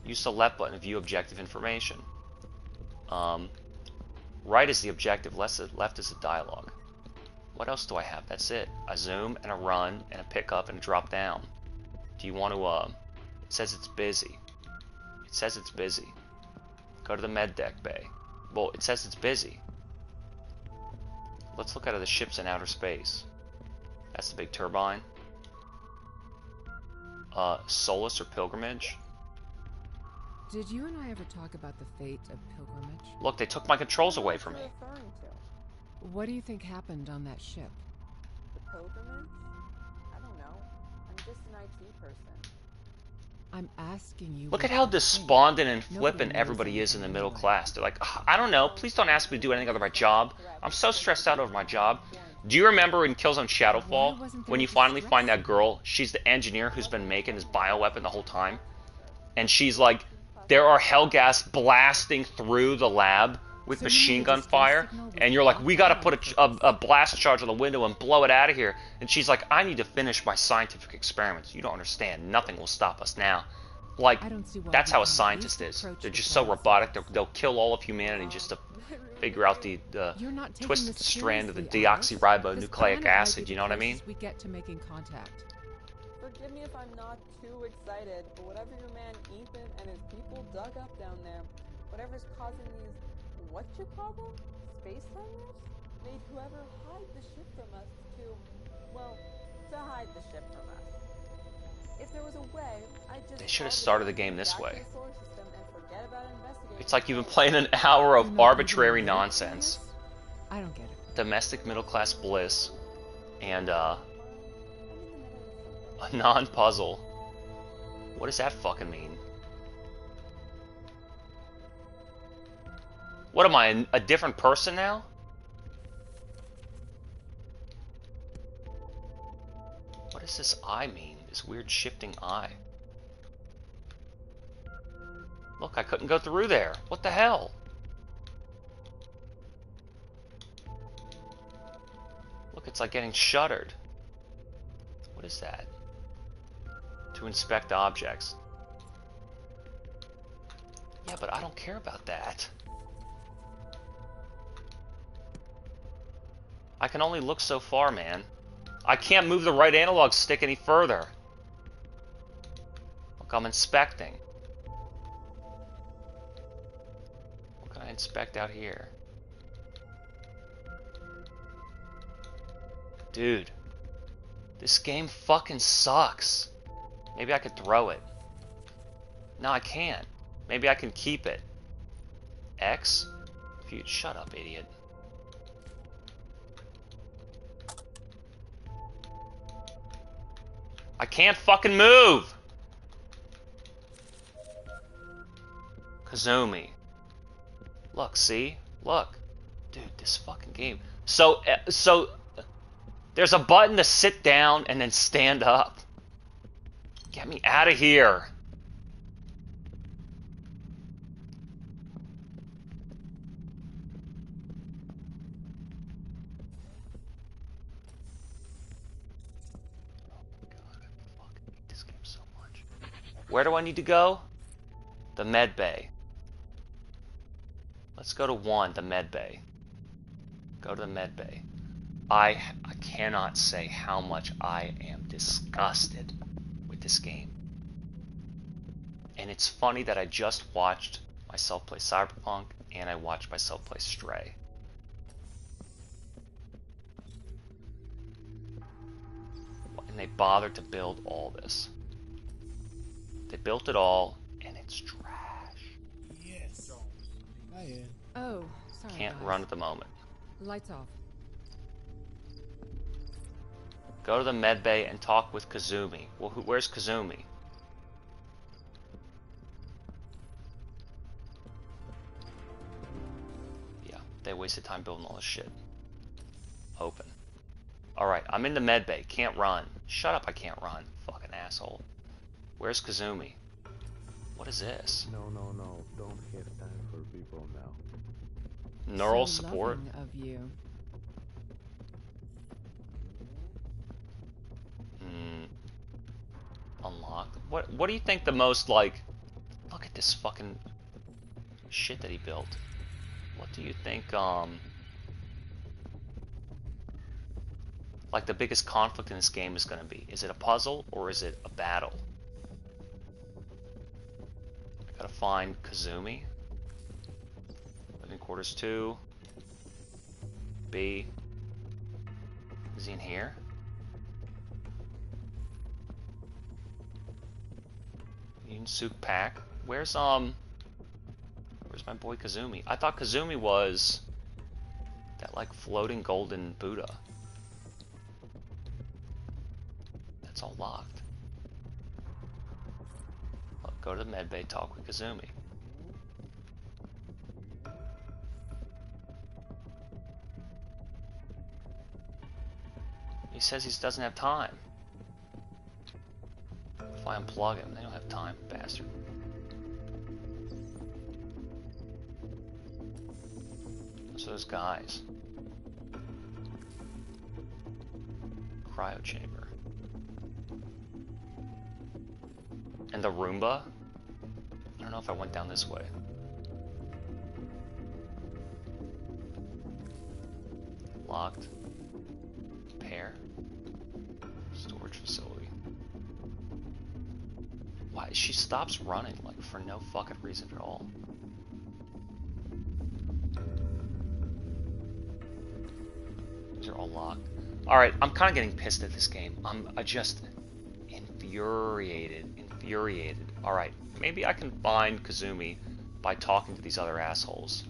Use the left button to view objective information. Right is the objective, left is the dialogue. What else do I have? That's it. A zoom and a run and a pick up and a drop down. Do you want to, it says it's busy. It says it's busy. Go to the med deck bay. Well, it says it's busy. Let's look at the ships in outer space. That's the big turbine. Solace or Pilgrimage. Did you and I ever talk about the fate of Pilgrimage? Look, they took my controls away from me. What are you referring to? What do you think happened on that ship? The pilgrimage? I don't know. I'm just an IT person. I'm asking you. Look what at how you think. despondent and Nobody flippant knows everybody is in the anything middle anyway. class. They're like, "Ugh, I don't know, please don't ask me to do anything other than my job. I'm so stressed out over my job." Do you remember in Killzone Shadowfall, wasn't there when you just finally find stress? that girl, she's the engineer who's been making his bioweapon the whole time? And she's like, there are Hellgas blasting through the lab with So you machine need a gun distress fire, signal with and you're like, we gotta lockdown put a blast charge on the window and blow it out of here. And she's like, I need to finish my scientific experiments. You don't understand. Nothing will stop us now. Like, I don't see why that's we how a can't at scientist least is. approach They're the just so class. robotic, they'll kill all of humanity just to figure out the You're not taking twisted this strand of the seriously, Alice. This deoxyribonucleic planet might acid, be you the know what I mean? closest we get to making contact. Forgive me if I'm not too excited, but whatever your man Ethan and his people dug up down there, whatever's causing these, what you call them? Space timers? Made whoever hide the ship from us to hide the ship from us. If there was a way, I'd just They should have log started in the game this back to way. the solar system and forget about investigating It's like you've been it. playing an hour You're of not arbitrary even awake, nonsense. Alice? I don't get it. Domestic middle class bliss and a I'm in the middle of something. non-puzzle. What does that fucking mean? What am I, a different person now? What does this eye mean? This weird shifting eye. Look, I couldn't go through there. What the hell? Look, it's like getting shuttered. What is that? To inspect objects. Yeah, but I don't care about that. I can only look so far, man. I can't move the right analog stick any further. Look, I'm inspecting. What can I inspect out here? Dude, this game fucking sucks. Maybe I could throw it. No, I can't. Maybe I can keep it. X? If you shut up, idiot. I can't fucking move! Kazumi. Look, see? Look. Dude, this fucking game. So, there's a button to sit down and then stand up. Get me out of here. Where do I need to go? The med bay. Let's go to 1, the med bay. Go to the med bay. I cannot say how much I am disgusted with this game. And it's funny that I just watched myself play Cyberpunk and I watched myself play Stray. And they bothered to build all this. They built it all, and it's trash. Yes. Hi, Oh, sorry. Can't guys. run at the moment. Lights off. Go to the med bay and talk with Kazumi. Well, where's Kazumi? Yeah, they wasted time building all this shit. Open. Alright, I'm in the med bay. Can't run. Shut up, I can't run. Fucking asshole. Where's Kazumi? What is this? No. Don't have time for people now. Neural So support? loving of you. Unlocked. What do you think the most, like... Look at this fucking shit that he built. What do you think, like the biggest conflict in this game is gonna be? Is it a puzzle or is it a battle? I gotta find Kazumi. Living quarters 2. B. Is he in here? Suit pack. Where's my boy Kazumi? I thought Kazumi was that like floating golden Buddha. That's all locked. Well, go to the medbay, talk with Kazumi. He says he doesn't have time. If I unplug him, they don't have time, bastard. So those guys. Cryo chamber. And the Roomba? I don't know if I went down this way. Locked. Pair. Storage facility. Why? She stops running, like, for no fucking reason at all. These are all locked. Alright, I'm kind of getting pissed at this game. I'm just infuriated. Alright, maybe I can find Kazumi by talking to these other assholes.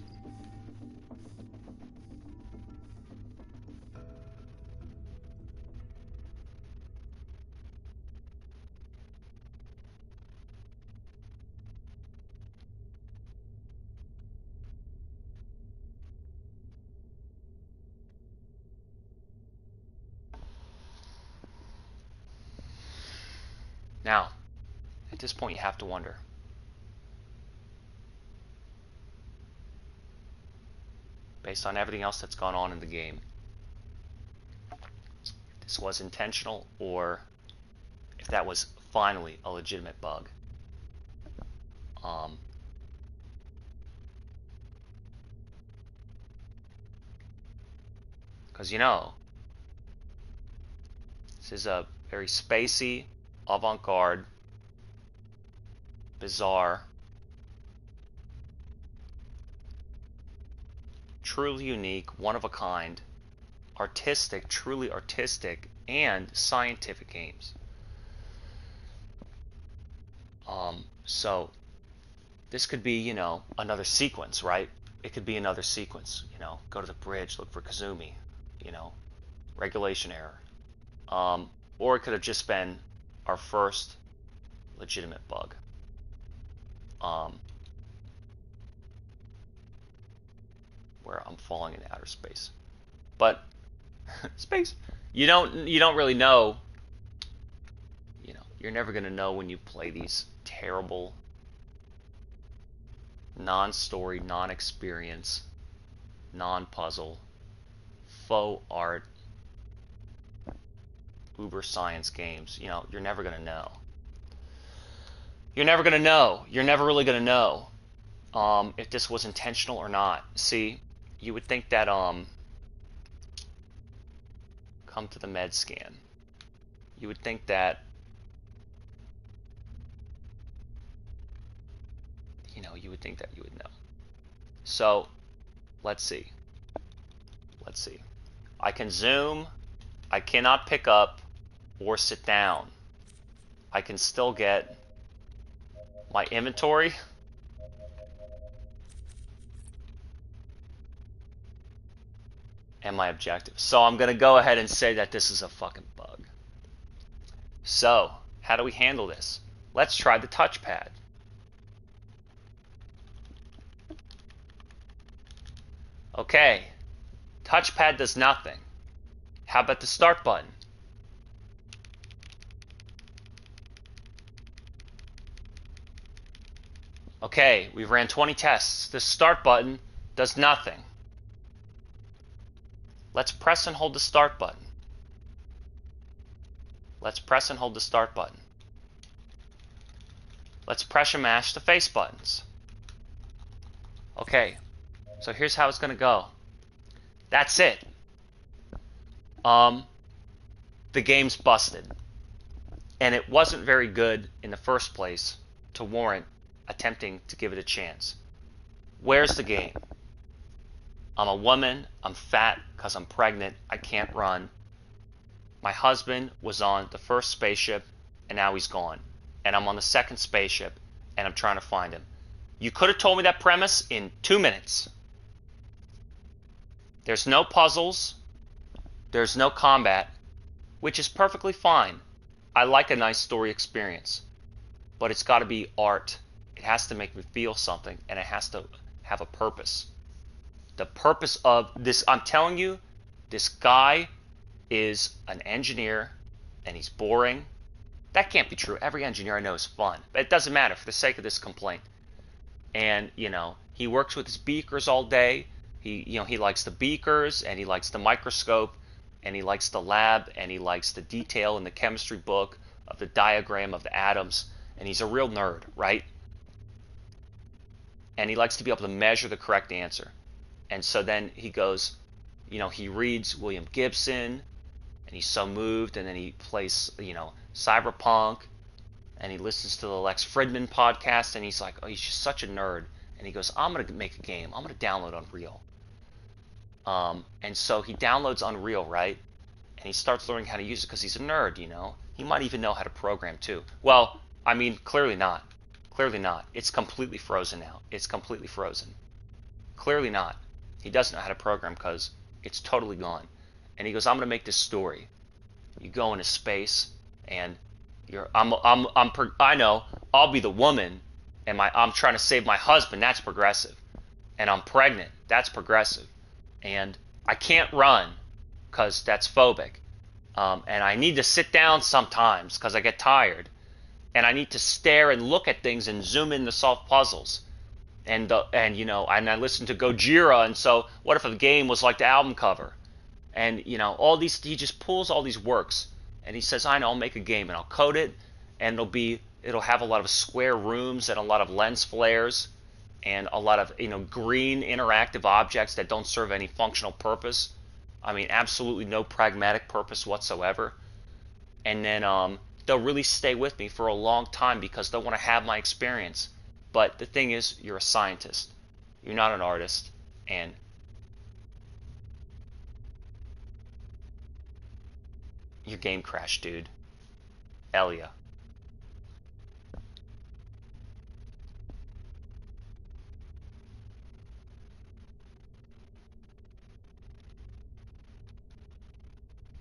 Now, at this point you have to wonder. Based on everything else that's gone on in the game, if this was intentional or if that was finally a legitimate bug. Because, you know, this is a very spacey, avant-garde, bizarre, truly unique, one-of-a-kind, artistic, truly artistic, and scientific games. So this could be, you know, another sequence, right? It could be another sequence, you know, go to the bridge, look for Kazumi, you know, regulation error. Or it could have just been our first legitimate bug. Where I'm falling into outer space. But space, you don't really know. You know, you're never gonna know when you play these terrible, non-story, non-experience, non-puzzle, faux art, uber science games. You know, you're never gonna know. You're never gonna know. You're never really gonna know if this was intentional or not. See, you would think that come to the med scan. You would think that, you know, you would think that you would know. So, let's see. Let's see. I can zoom. I cannot pick up or sit down, I can still get my inventory. And my objective. So I'm going to go ahead and say that this is a fucking bug. So, how do we handle this? Let's try the touchpad. Okay, touchpad does nothing. How about the start button? Okay, we ran 20 tests. The start button does nothing. Let's press and hold the start button. Let's press and hold the start button. Let's press and mash the face buttons. Okay, so here's how it's going to go. That's it. The game's busted. And it wasn't very good in the first place to warrant attempting to give it a chance. Where's the game? I'm a woman, I'm fat because I'm pregnant, I can't run. My husband was on the first spaceship and now he's gone. And I'm on the second spaceship and I'm trying to find him. You could have told me that premise in 2 minutes. There's no puzzles, there's no combat, which is perfectly fine. I like a nice story experience. But it's got to be art. It has to make me feel something and it has to have a purpose. The purpose of this, I'm telling you, this guy is an engineer and he's boring. That can't be true. Every engineer I know is fun. But it doesn't matter for the sake of this complaint. And, you know, he works with his beakers all day. He likes the beakers and he likes the microscope and he likes the lab and he likes the detail in the chemistry book of the diagram of the atoms. And he's a real nerd, right? And he likes to be able to measure the correct answer. And so then he goes, you know, he reads William Gibson and he's so moved, and then he plays, you know, Cyberpunk and he listens to the Lex Fridman podcast and he's like, oh, he's just such a nerd. And he goes, I'm going to make a game. I'm going to download Unreal. And so he downloads Unreal, right? And he starts learning how to use it because he's a nerd, you know. He might even know how to program too. Well, I mean, clearly not. Clearly not. It's completely frozen now. It's completely frozen. Clearly not. He doesn't know how to program because it's totally gone. And he goes, I'm going to make this story. You go into space and I know, I'll be the woman and I'm trying to save my husband. That's progressive. And I'm pregnant. That's progressive. And I can't run because that's phobic. And I need to sit down sometimes because I get tired. And I need to stare and look at things and zoom in to solve puzzles. And you know, and I listen to Gojira, and so what if a game was like the album cover? And you know, all these, he just pulls all these works and he says, I know, I'll make a game and I'll code it and it'll have a lot of square rooms and a lot of lens flares and a lot of, you know, green interactive objects that don't serve any functional purpose. I mean, absolutely no pragmatic purpose whatsoever. And then they'll really stay with me for a long time because they'll want to have my experience. But the thing is, you're a scientist. You're not an artist. And your game crashed, dude. Elea.